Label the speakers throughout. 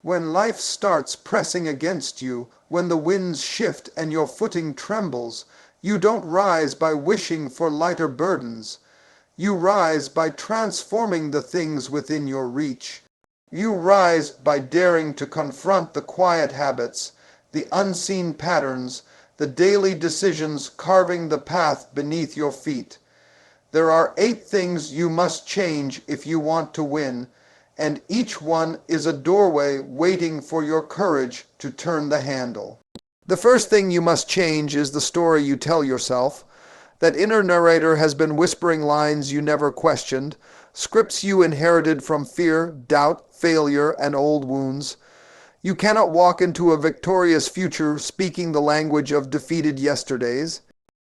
Speaker 1: When life starts pressing against you, when the winds shift and your footing trembles, you don't rise by wishing for lighter burdens. You rise by transforming the things within your reach. You rise by daring to confront the quiet habits, the unseen patterns, the daily decisions carving the path beneath your feet. There are 8 things you must change if you want to win, and each one is a doorway waiting for your courage to turn the handle. The first thing you must change is the story you tell yourself. That inner narrator has been whispering lines you never questioned, scripts you inherited from fear, doubt, failure, and old wounds. You cannot walk into a victorious future speaking the language of defeated yesterdays.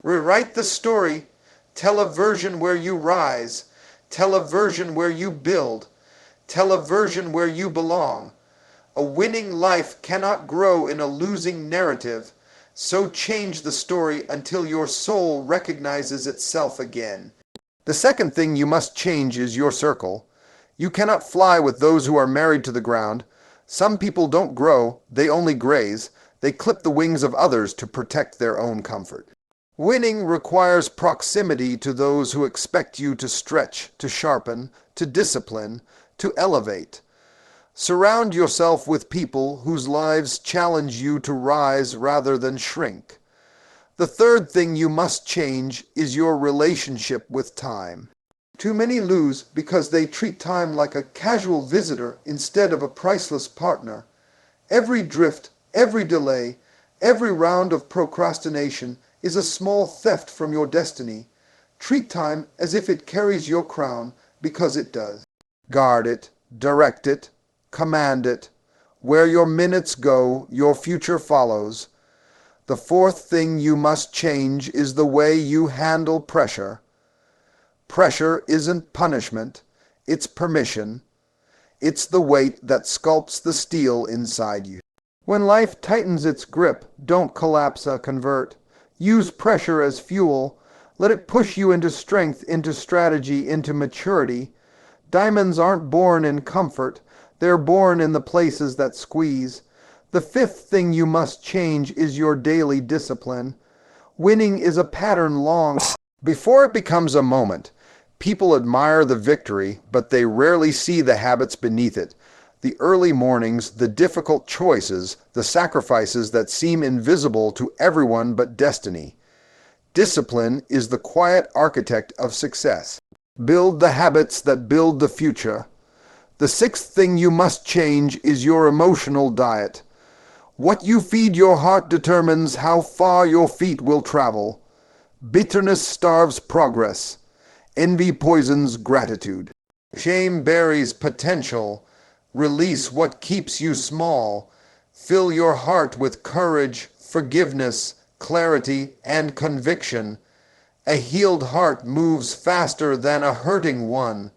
Speaker 1: Rewrite the story. Tell a version where you rise. Tell a version where you build. Tell a version where you belong. A winning life cannot grow in a losing narrative. So change the story until your soul recognizes itself again. The second thing you must change is your circle. You cannot fly with those who are married to the ground. Some people don't grow, they only graze. They clip the wings of others to protect their own comfort. Winning requires proximity to those who expect you to stretch, to sharpen, to discipline, to elevate. Surround yourself with people whose lives challenge you to rise rather than shrink. The third thing you must change is your relationship with time. Too many lose because they treat time like a casual visitor instead of a priceless partner. Every drift, every delay, every round of procrastination is a small theft from your destiny. Treat time as if it carries your crown, because it does. Guard it, direct it, command it. Where your minutes go, your future follows. The fourth thing you must change is the way you handle pressure. Pressure isn't punishment, it's permission. It's the weight that sculpts the steel inside you. When life tightens its grip, don't collapse or convert. Use pressure as fuel. Let it push you into strength, into strategy, into maturity. Diamonds aren't born in comfort. They're born in the places that squeeze. The fifth thing you must change is your daily discipline. Winning is a pattern long before it becomes a moment. People admire the victory, but they rarely see the habits beneath it. The early mornings, the difficult choices, the sacrifices that seem invisible to everyone but destiny. Discipline is the quiet architect of success. Build the habits that build the future. The sixth thing you must change is your emotional diet. What you feed your heart determines how far your feet will travel. Bitterness starves progress. Envy poisons gratitude. Shame buries potential. Release what keeps you small. Fill your heart with courage, forgiveness, clarity, and conviction. A healed heart moves faster than a hurting one.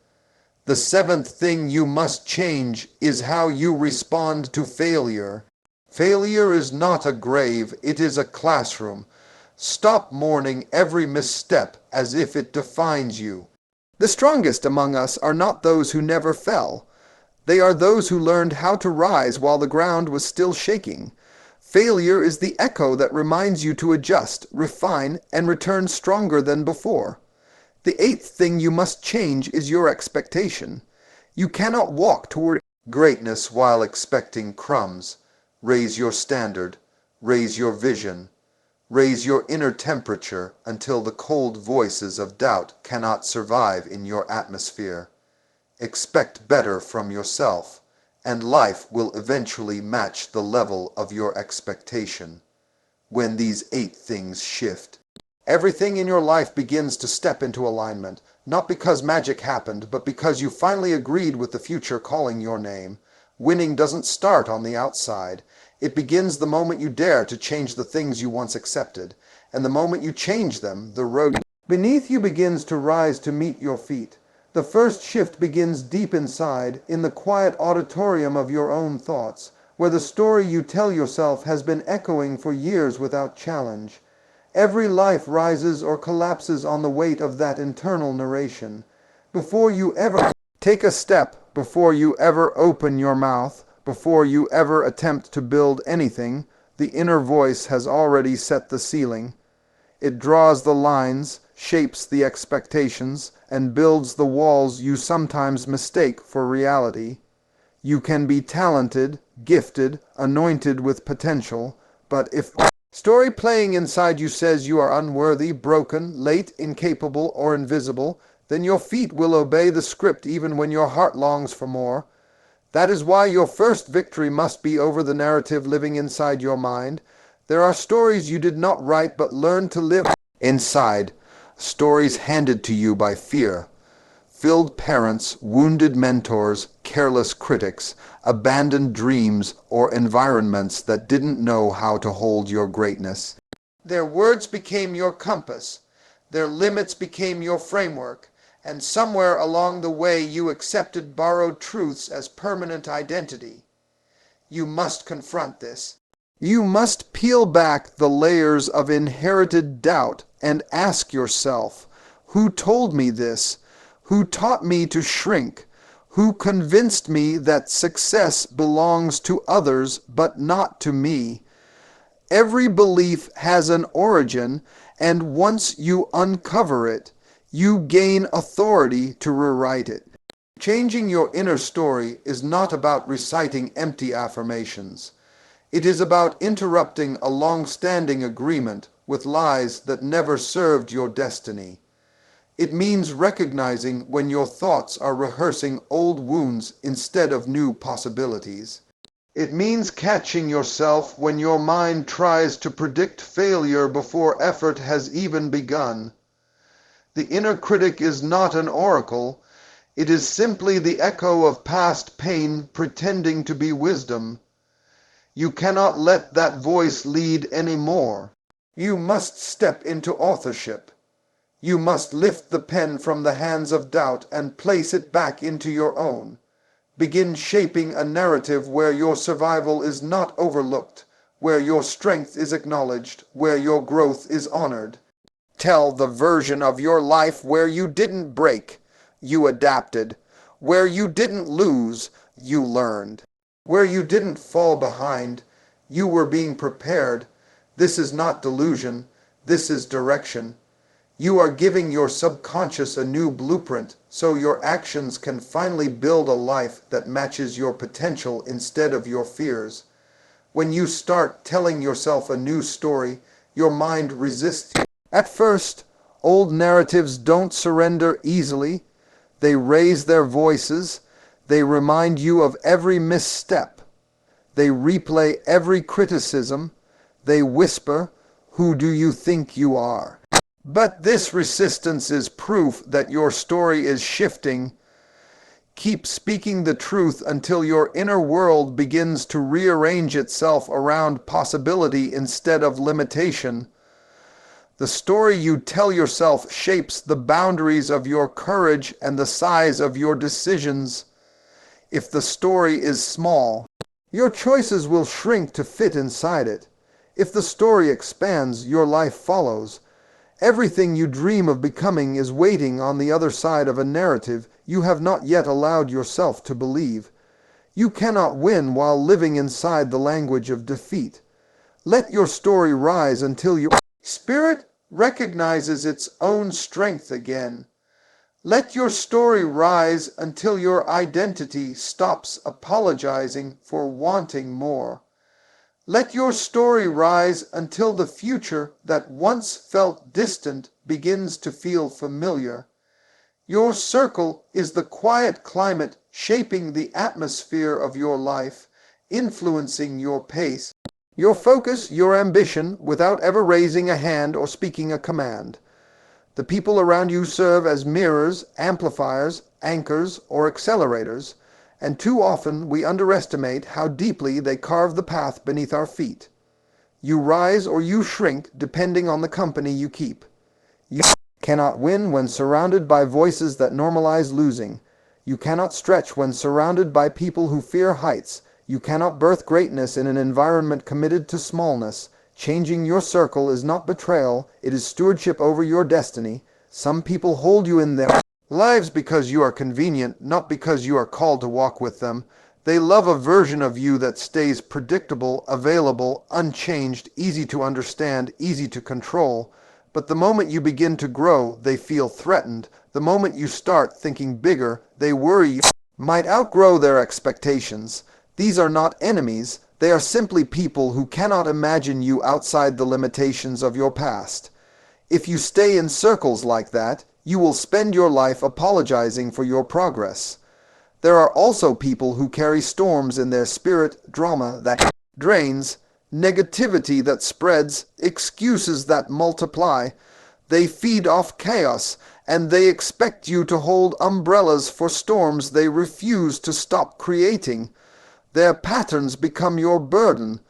Speaker 1: The seventh thing you must change is how you respond to failure. Failure is not a grave, it is a classroom. Stop mourning every misstep as if it defines you. The strongest among us are not those who never fell. They are those who learned how to rise while the ground was still shaking. Failure is the echo that reminds you to adjust, refine, and return stronger than before. The eighth thing you must change is your expectation. You cannot walk toward greatness while expecting crumbs. Raise your standard, raise your vision, raise your inner temperature until the cold voices of doubt cannot survive in your atmosphere. Expect better from yourself, and life will eventually match the level of your expectation. When these 8 things shift, everything in your life begins to step into alignment, not because magic happened, but because you finally agreed with the future calling your name. Winning doesn't start on the outside. It begins the moment you dare to change the things you once accepted, and the moment you change them, the road beneath you begins to rise to meet your feet. The first shift begins deep inside, in the quiet auditorium of your own thoughts, where the story you tell yourself has been echoing for years without challenge. Every life rises or collapses on the weight of that internal narration. Before you ever take a step, before you ever open your mouth, Before you ever attempt to build anything, the inner voice has already set the ceiling. It draws the lines, shapes the expectations, and builds the walls you sometimes mistake for reality. You can be talented, gifted, anointed with potential, but if story playing inside you says you are unworthy, broken, late, incapable, or invisible, then your feet will obey the script even when your heart longs for more. That is why your first victory must be over the narrative living inside your mind. There are stories you did not write but learned to live inside, stories handed to you by fear. Filled parents, wounded mentors, careless critics, abandoned dreams, or environments that didn't know how to hold your greatness. Their words became your compass. Their limits became your framework. And somewhere along the way you accepted borrowed truths as permanent identity. You must confront this. You must peel back the layers of inherited doubt and ask yourself, who told me this? Who taught me to shrink? Who convinced me that success belongs to others but not to me? Every belief has an origin, and once you uncover it, you gain authority to rewrite it. Changing your inner story is not about reciting empty affirmations. It is about interrupting a long-standing agreement with lies that never served your destiny. It means recognizing when your thoughts are rehearsing old wounds instead of new possibilities. It means catching yourself when your mind tries to predict failure before effort has even begun. The inner critic is not an oracle. It is simply the echo of past pain pretending to be wisdom. You cannot let that voice lead anymore. You must step into authorship. You must lift the pen from the hands of doubt and place it back into your own. Begin shaping a narrative where your survival is not overlooked, where your strength is acknowledged, where your growth is honored. Tell the version of your life where you didn't break, you adapted, where you didn't lose, you learned, where you didn't fall behind, you were being prepared. This is not delusion, this is direction. You are giving your subconscious a new blueprint so your actions can finally build a life that matches your potential instead of your fears. When you start telling yourself a new story, your mind resists you. At first, old narratives don't surrender easily. They raise their voices. They remind you of every misstep. They replay every criticism. They whisper, "Who do you think you are?" But this resistance is proof that your story is shifting. Keep speaking the truth until your inner world begins to rearrange itself around possibility instead of limitation. The story you tell yourself shapes the boundaries of your courage and the size of your decisions. If the story is small, your choices will shrink to fit inside it. If the story expands, your life follows. Everything you dream of becoming is waiting on the other side of a narrative you have not yet allowed yourself to believe. You cannot win while living inside the language of defeat. Let your story rise until your spirit recognizes its own strength again. Let your story rise until your identity stops apologizing for wanting more. Let your story rise until the future that once felt distant begins to feel familiar. Your circle is the quiet climate shaping the atmosphere of your life, influencing your pace, your focus, your ambition, without ever raising a hand or speaking a command. The people around you serve as mirrors, amplifiers, anchors, or accelerators, and too often we underestimate how deeply they carve the path beneath our feet. You rise or you shrink depending on the company you keep. You cannot win when surrounded by voices that normalize losing. You cannot stretch when surrounded by people who fear heights. You cannot birth greatness in an environment committed to smallness. Changing your circle is not betrayal, it is stewardship over your destiny. Some people hold you in their lives because you are convenient, not because you are called to walk with them. They love a version of you that stays predictable, available, unchanged, easy to understand, easy to control. But the moment you begin to grow, they feel threatened. The moment you start thinking bigger, they worry you might outgrow their expectations. These are not enemies. They are simply people who cannot imagine you outside the limitations of your past. If you stay in circles like that, you will spend your life apologizing for your progress. There are also people who carry storms in their spirit, drama that drains, negativity that spreads, excuses that multiply. They feed off chaos, and they expect you to hold umbrellas for storms they refuse to stop creating. Their patterns become your burden.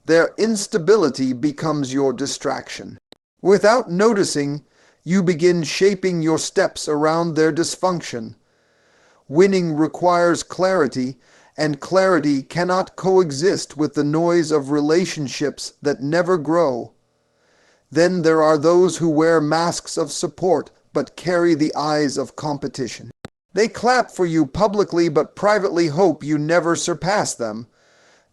Speaker 1: Their instability becomes your distraction. Without noticing, you begin shaping your steps around their dysfunction. Winning requires clarity, and clarity cannot coexist with the noise of relationships that never grow. Then there are those who wear masks of support but carry the eyes of competition. They clap for you publicly but privately hope you never surpass them.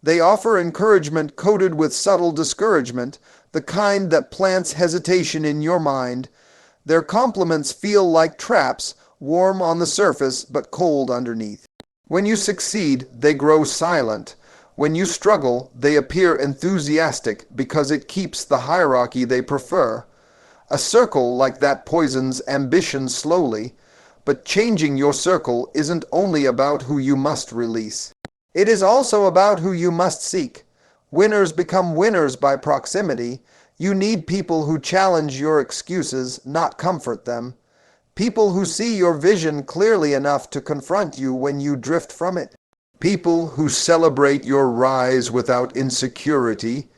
Speaker 1: They offer encouragement coated with subtle discouragement, the kind that plants hesitation in your mind. Their compliments feel like traps, warm on the surface but cold underneath. When you succeed, they grow silent. When you struggle, they appear enthusiastic because it keeps the hierarchy they prefer. A circle like that poisons ambition slowly, but changing your circle isn't only about who you must release. It is also about who you must seek. Winners become winners by proximity. You need people who challenge your excuses, not comfort them. People who see your vision clearly enough to confront you when you drift from it. People who celebrate your rise without insecurity.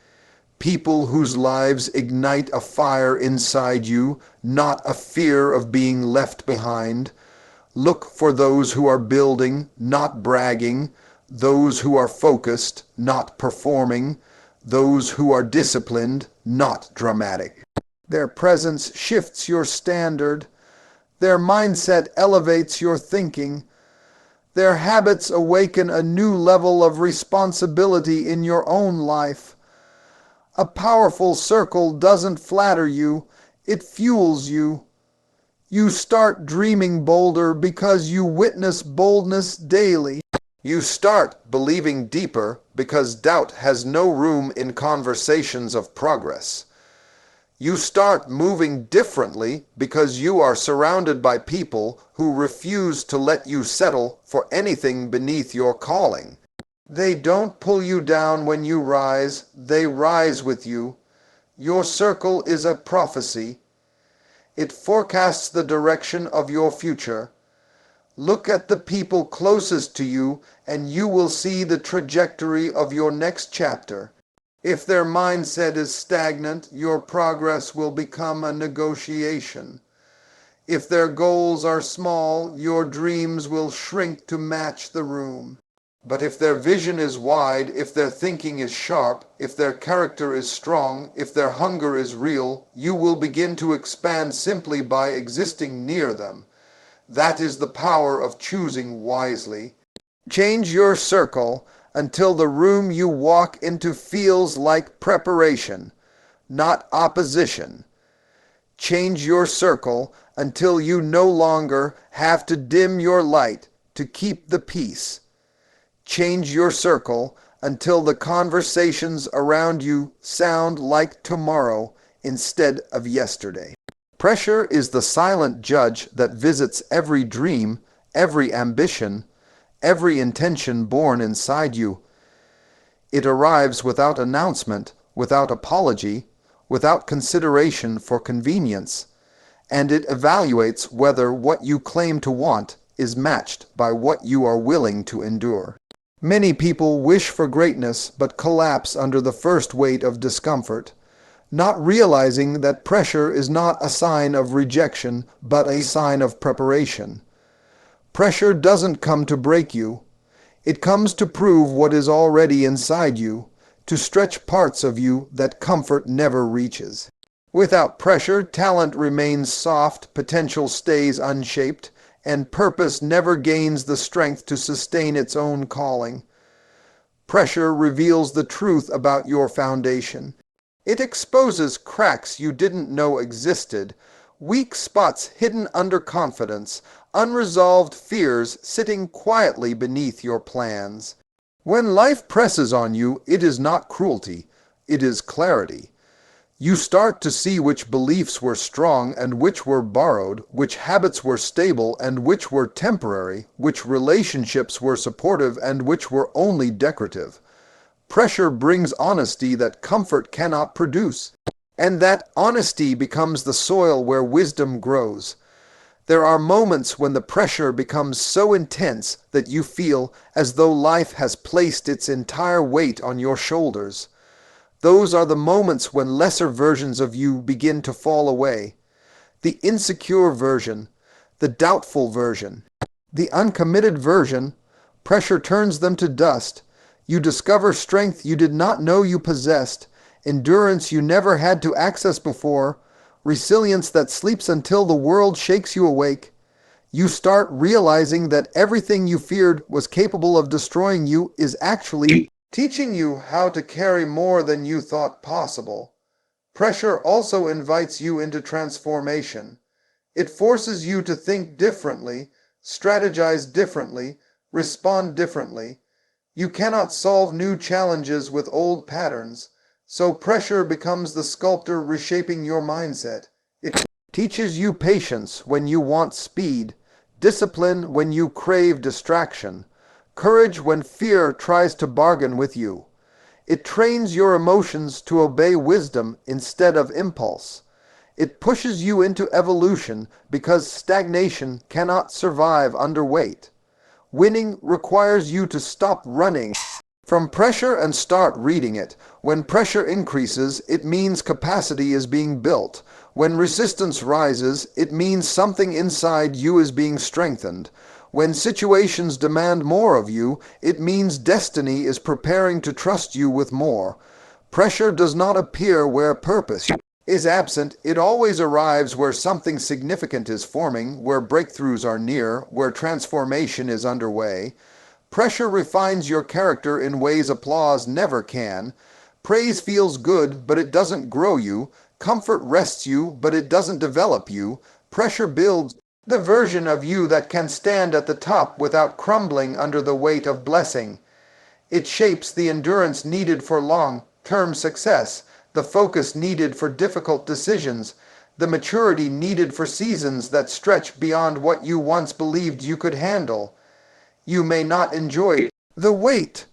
Speaker 1: People whose lives ignite a fire inside you, not a fear of being left behind. Look for those who are building, not bragging. Those who are focused, not performing. Those who are disciplined, not dramatic. Their presence shifts your standard. Their mindset elevates your thinking. Their habits awaken a new level of responsibility in your own life. A powerful circle doesn't flatter you, it fuels you. You start dreaming bolder because you witness boldness daily. You start believing deeper because doubt has no room in conversations of progress. You start moving differently because you are surrounded by people who refuse to let you settle for anything beneath your calling. They don't pull you down when you rise, they rise with you. Your circle is a prophecy. It forecasts the direction of your future. Look at the people closest to you and you will see the trajectory of your next chapter. If their mindset is stagnant, your progress will become a negotiation. If their goals are small, your dreams will shrink to match the room. But if their vision is wide, if their thinking is sharp, if their character is strong, if their hunger is real, you will begin to expand simply by existing near them. That is the power of choosing wisely. Change your circle until the room you walk into feels like preparation, not opposition. Change your circle until you no longer have to dim your light to keep the peace. Change your circle until the conversations around you sound like tomorrow instead of yesterday. Pressure is the silent judge that visits every dream, every ambition, every intention born inside you. It arrives without announcement, without apology, without consideration for convenience, and it evaluates whether what you claim to want is matched by what you are willing to endure. Many people wish for greatness but collapse under the first weight of discomfort, not realizing that pressure is not a sign of rejection but a sign of preparation. Pressure doesn't come to break you. It comes to prove what is already inside you, to stretch parts of you that comfort never reaches. Without pressure, talent remains soft, potential stays unshaped, and purpose never gains the strength to sustain its own calling. Pressure reveals the truth about your foundation. It exposes cracks you didn't know existed, weak spots hidden under confidence, unresolved fears sitting quietly beneath your plans. When life presses on you, it is not cruelty, it is clarity. You start to see which beliefs were strong and which were borrowed, which habits were stable and which were temporary, which relationships were supportive and which were only decorative. Pressure brings honesty that comfort cannot produce, and that honesty becomes the soil where wisdom grows. There are moments when the pressure becomes so intense that you feel as though life has placed its entire weight on your shoulders. Those are the moments when lesser versions of you begin to fall away. The insecure version, the doubtful version, the uncommitted version. Pressure turns them to dust. You discover strength you did not know you possessed, endurance you never had to access before, resilience that sleeps until the world shakes you awake. You start realizing that everything you feared was capable of destroying you is actually teaching you how to carry more than you thought possible. Pressure also invites you into transformation. It forces you to think differently, strategize differently, respond differently. You cannot solve new challenges with old patterns, so pressure becomes the sculptor reshaping your mindset. It teaches you patience when you want speed, discipline when you crave distraction, courage when fear tries to bargain with you. It trains your emotions to obey wisdom instead of impulse. It pushes you into evolution because stagnation cannot survive under weight. Winning requires you to stop running from pressure and start reading it. When pressure increases, it means capacity is being built. When resistance rises, it means something inside you is being strengthened. When situations demand more of you, it means destiny is preparing to trust you with more. Pressure does not appear where purpose is absent. It always arrives where something significant is forming, where breakthroughs are near, where transformation is underway. Pressure refines your character in ways applause never can. Praise feels good, but it doesn't grow you. Comfort rests you, but it doesn't develop you. Pressure builds the version of you that can stand at the top without crumbling under the weight of blessing. It shapes the endurance needed for long-term success, the focus needed for difficult decisions, the maturity needed for seasons that stretch beyond what you once believed you could handle. You may not enjoy the weight,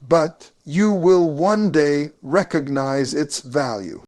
Speaker 1: but you will one day recognize its value.